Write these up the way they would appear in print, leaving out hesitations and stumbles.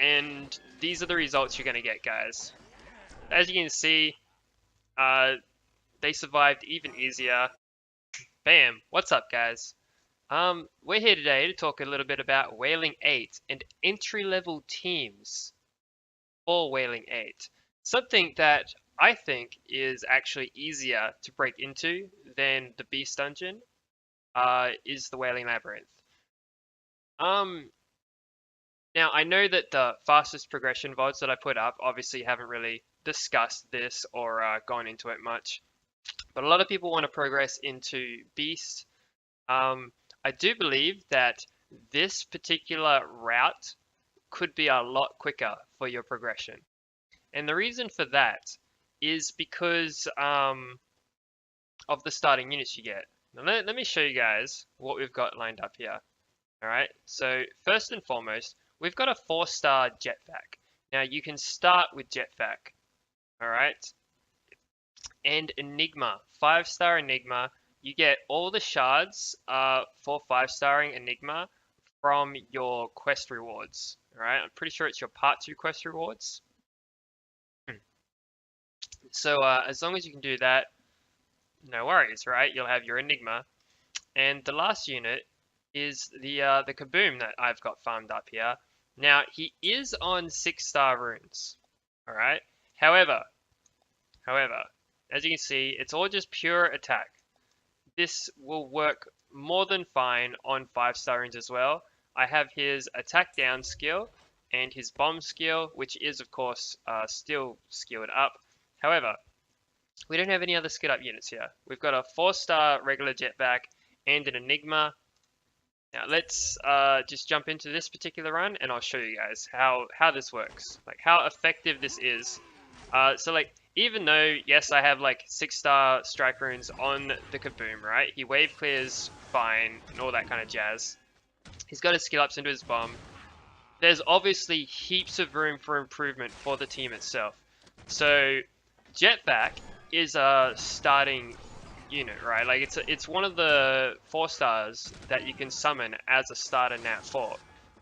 and these are the results you're going to get, guys. As you can see, they survived even easier. Bam! What's up, guys? We're here today to talk a little bit about Wailing 8 and entry-level teams for Wailing 8. Something that I think is actually easier to break into than the Beast Dungeon is the Wailing Labyrinth. Now, I know that the fastest progression VODs that I put up obviously haven't really discussed this or gone into it much, but a lot of people want to progress into Beast. I do believe that this particular route could be a lot quicker for your progression. And the reason for that is because of the starting units you get. Now, let me show you guys what we've got lined up here. Alright, so first and foremost, we've got a 4-star Jetpack. Now you can start with Jetpack. Alright, and Enigma, 5-star Enigma. You get all the shards for 5-starring Enigma from your quest rewards. Alright, I'm pretty sure it's your part 2 quest rewards. So as long as you can do that, no worries, right? You'll have your Enigma. And the last unit is the Kaboom that I've got farmed up here. Now he is on 6-star runes. Alright. However, as you can see, it's all just pure attack. This will work more than fine on 5-star runes as well. I have his attack down skill and his bomb skill, which is of course still skilled up. However, we don't have any other skilled up units here. We've got a 4-star regular Jetpack and an Enigma. Now let's just jump into this particular run and I'll show you guys how this works, like how effective this is. So like, even though, yes, I have like 6-star strike runes on the Kaboom, right? He wave clears fine and all that kind of jazz. He's got his skill ups into his bomb. There's obviously heaps of room for improvement for the team itself. So Jetpack is a starting unit, right? Like it's one of the 4-stars that you can summon as a starter nat 4.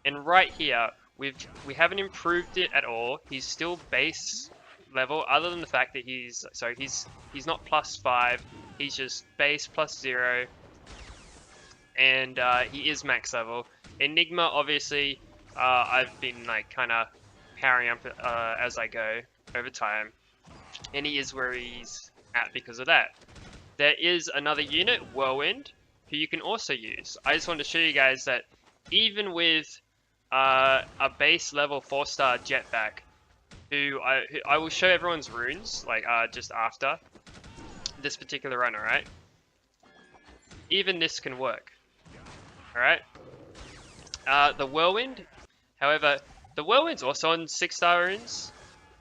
And right here, we haven't improved it at all. He's still base level, other than the fact that he's not +5. He's just base +0, and he is max level. Enigma, obviously, I've been like kind of powering up as I go over time, and he is where he's at because of that. There is another unit, Whirlwind, who you can also use. I just want to show you guys that even with a base level 4-star Jetpack, who I will show everyone's runes like just after this particular run, alright? Even this can work, alright? The Whirlwind, however, the Whirlwind's also on 6-star runes,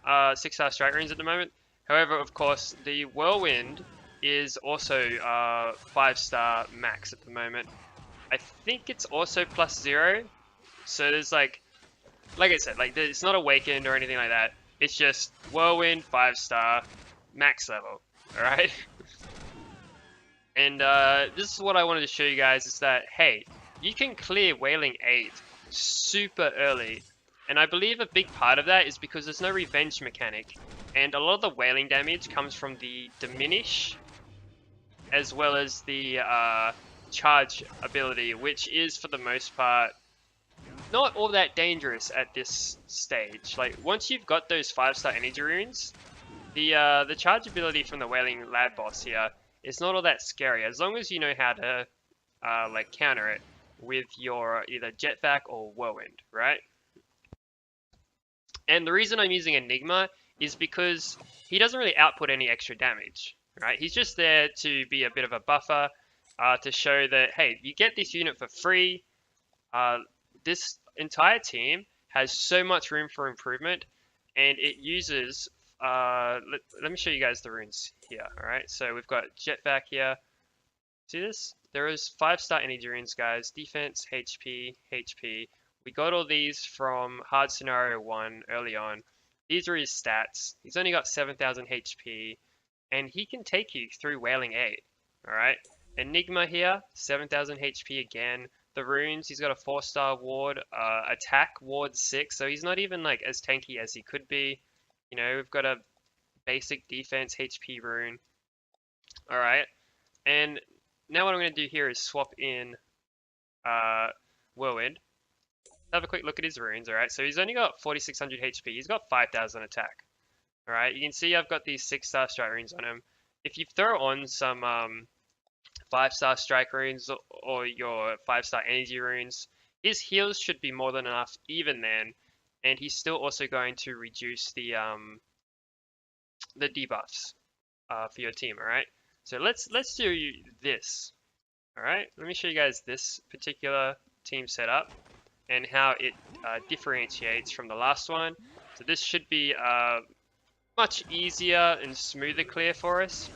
6-star strike runes at the moment. However, of course, the Whirlwind is also 5-star max at the moment. I think it's also +0. So there's like I said, like it's not awakened or anything like that. It's just Whirlwind 5-star max level. Alright? And this is what I wanted to show you guys is that, hey, you can clear Wailing 8 super early. And I believe a big part of that is because there's no revenge mechanic. And a lot of the Wailing damage comes from the Diminish as well as the charge ability, which is for the most part not all that dangerous at this stage. Like once you've got those 5-star energy runes, the charge ability from the Wailing Lab boss here is not all that scary as long as you know how to like counter it with your either Jetpack or Whirlwind, right? And the reason I'm using Enigma is because he doesn't really output any extra damage, right? He's just there to be a bit of a buffer to show that, hey, you get this unit for free. This entire team has so much room for improvement, and it uses, let me show you guys the runes here, alright? So we've got Jetpack here. See this? There is 5-star energy runes, guys. Defense, HP, HP. We got all these from Hard Scenario 1 early on. These are his stats. He's only got 7,000 HP, and he can take you through Wailing 8, alright? Enigma here, 7,000 HP again. the runes. He's got a 4-star ward, attack ward 6, so he's not even like as tanky as he could be. You know, we've got a basic defense HP rune. All right, and now what I'm going to do here is swap in Whirlwind. Have a quick look at his runes. All right, so he's only got 4600 HP. He's got 5000 attack. All right, you can see I've got these 6-star strike runes on him. If you throw on some 5-star strike runes or your 5-star energy runes, his heals should be more than enough even then, and he's still also going to reduce the debuffs for your team. All right, so let's do this. All right, let me show you guys this particular team setup and how it differentiates from the last one. So this should be much easier and smoother clear for us.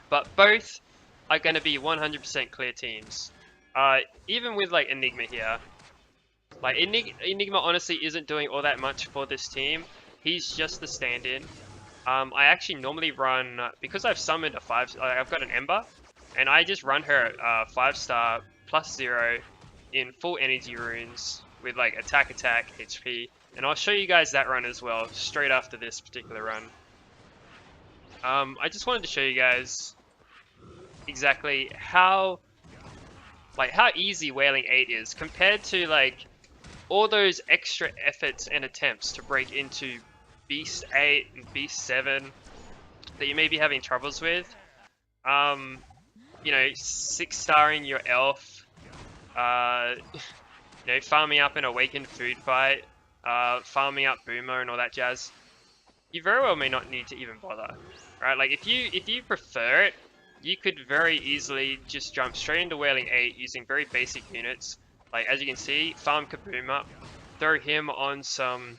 But both are going to be 100% clear teams. Even with like Enigma here, like Enigma honestly isn't doing all that much for this team. He's just the stand-in. I actually normally run, because I've summoned a 5, I've got an Ember, and I just run her 5-star +0 in full energy runes with like attack, HP. And I'll show you guys that run as well, straight after this particular run. I just wanted to show you guys exactly how easy Wailing 8 is compared to like all those extra efforts and attempts to break into Beast 8 and Beast 7 that you may be having troubles with. You know, 6-starring your elf, you know, farming up an awakened food fight, farming up Boomer and all that jazz. You very well may not need to even bother, right? Like if you prefer it, you could very easily just jump straight into Wailing 8 using very basic units. Like as you can see, farm Kaboom up, throw him on some,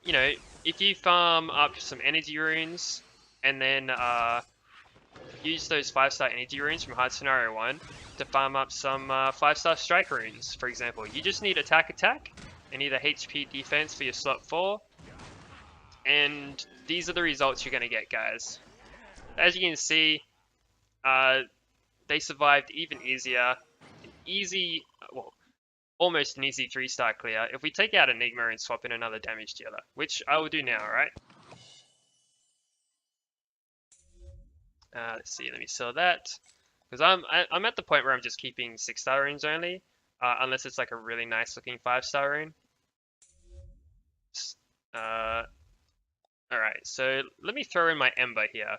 you know, if you farm up some energy runes and then use those 5-star energy runes from Hard Scenario 1 to farm up some 5-star strike runes, for example. You just need attack and either HP defense for your slot 4, and these are the results you're going to get, guys. As you can see, they survived even easier. Easy, well, almost an easy 3-star clear if we take out Enigma and swap in another damage dealer, which I will do now, alright? Let's see, let me sell that. Because I'm at the point where I'm just keeping 6-star runes only, unless it's like a really nice looking 5-star rune. Alright, so let me throw in my Ember here,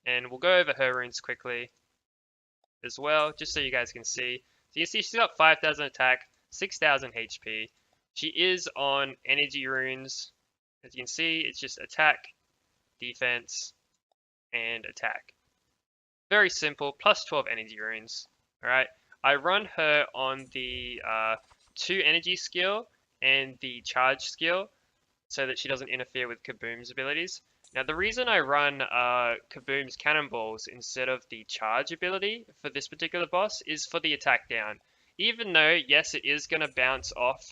and we'll go over her runes quickly as well, just so you guys can see. So you can see she's got 5,000 attack, 6,000 HP. She is on energy runes. As you can see, it's just attack, defense, and attack. Very simple, plus 12 energy runes. Alright, I run her on the 2 energy skill and the charge skill so that she doesn't interfere with Kaboom's abilities. Now the reason I run Kaboom's cannonballs instead of the charge ability for this particular boss is for the attack down. Even though, yes, it is going to bounce off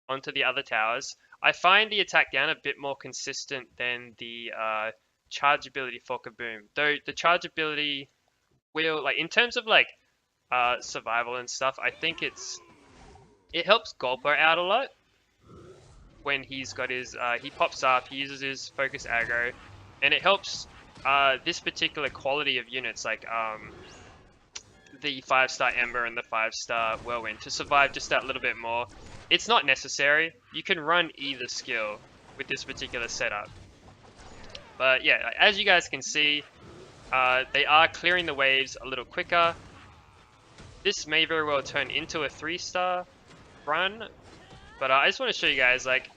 onto the other towers, I find the attack down a bit more consistent than the charge ability for Kaboom. Though the charge ability will, like, in terms of like survival and stuff, I think it helps Gulper out a lot when he's got his he pops up, he uses his focus aggro, and it helps this particular quality of units like the 5-star Ember and the 5-star Whirlwind to survive just that little bit more. It's not necessary. You can run either skill with this particular setup. But yeah, as you guys can see, they are clearing the waves a little quicker. This may very well turn into a 3-star run, but I just want to show you guys, like,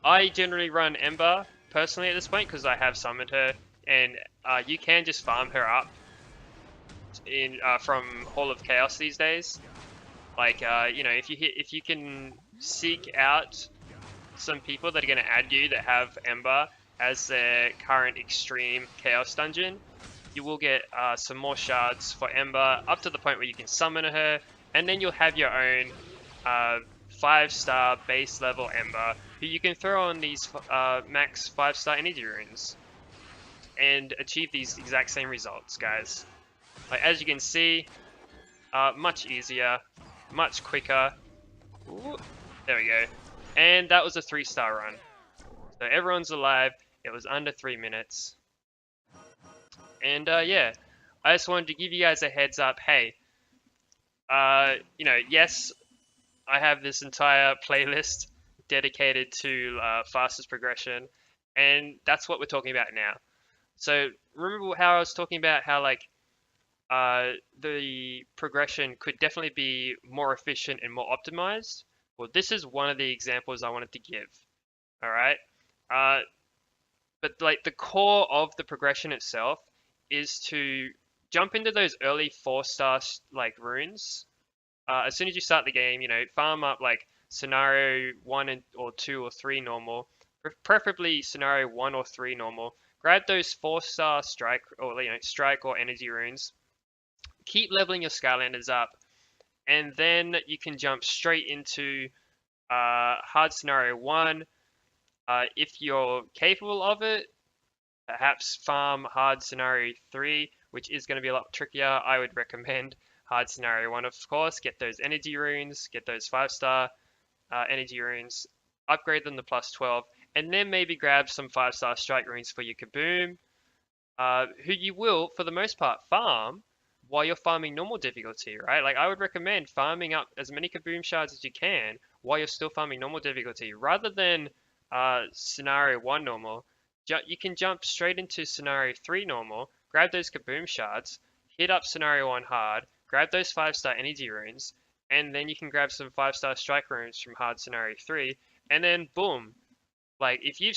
I generally run Ember personally at this point because I have summoned her, and you can just farm her up in from Hall of Chaos these days. Like, you know, if you can seek out some people that are going to add you that have Ember as their current extreme Chaos dungeon, you will get some more shards for Ember up to the point where you can summon her, and then you'll have your own 5-star base level Ember who you can throw on these max 5-star energy runes and achieve these exact same results, guys. Like, as you can see, Much easier, much quicker. Ooh, there we go. And that was a 3-star run. So everyone's alive. It was under 3 minutes. And yeah, I just wanted to give you guys a heads up. Hey, you know, yes, I have this entire playlist dedicated to fastest progression, and that's what we're talking about now. So remember how I was talking about how like the progression could definitely be more efficient and more optimized? Well, this is one of the examples I wanted to give. All right. Uh, but like the core of the progression itself is to jump into those early 4-star like runes. As soon as you start the game, you know, farm up like scenario 1 and or 2 or 3 normal, preferably scenario 1 or 3 normal. Grab those 4-star strike or strike or energy runes. Keep leveling your Skylanders up, and then you can jump straight into hard scenario 1. If you're capable of it, perhaps farm hard scenario 3, which is going to be a lot trickier. I would recommend hard scenario 1, of course. Get those energy runes, get those 5-star energy runes, upgrade them to plus 12, and then maybe grab some 5-star strike runes for your Kaboom, who you will, for the most part, farm while you're farming normal difficulty, right? Like, I would recommend farming up as many Kaboom shards as you can while you're still farming normal difficulty, rather than scenario 1 normal. You can jump straight into scenario 3 normal, grab those Kaboom shards, hit up scenario 1 hard, grab those 5-star energy runes, and then you can grab some 5-star strike runes from hard scenario 3, and then boom. Like, if you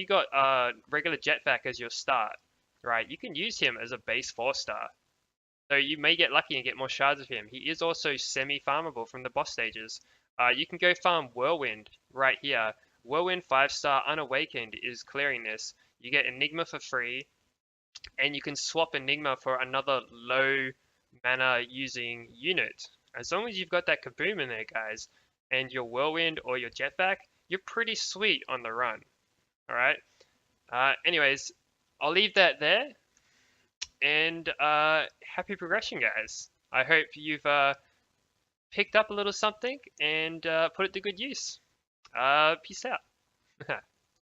got regular Jetpack as your start, right, you can use him as a base 4-star. So you may get lucky and get more shards of him. He is also semi-farmable from the boss stages. You can go farm Whirlwind right here. Whirlwind 5-star Unawakened is clearing this. You get Enigma for free, and you can swap Enigma for another low mana using unit. As long as you've got that Kaboom in there, guys, and your Whirlwind or your Jetpack, you're pretty sweet on the run. Alright? Anyways, I'll leave that there. And happy progression, guys. I hope you've picked up a little something and put it to good use. Peace out.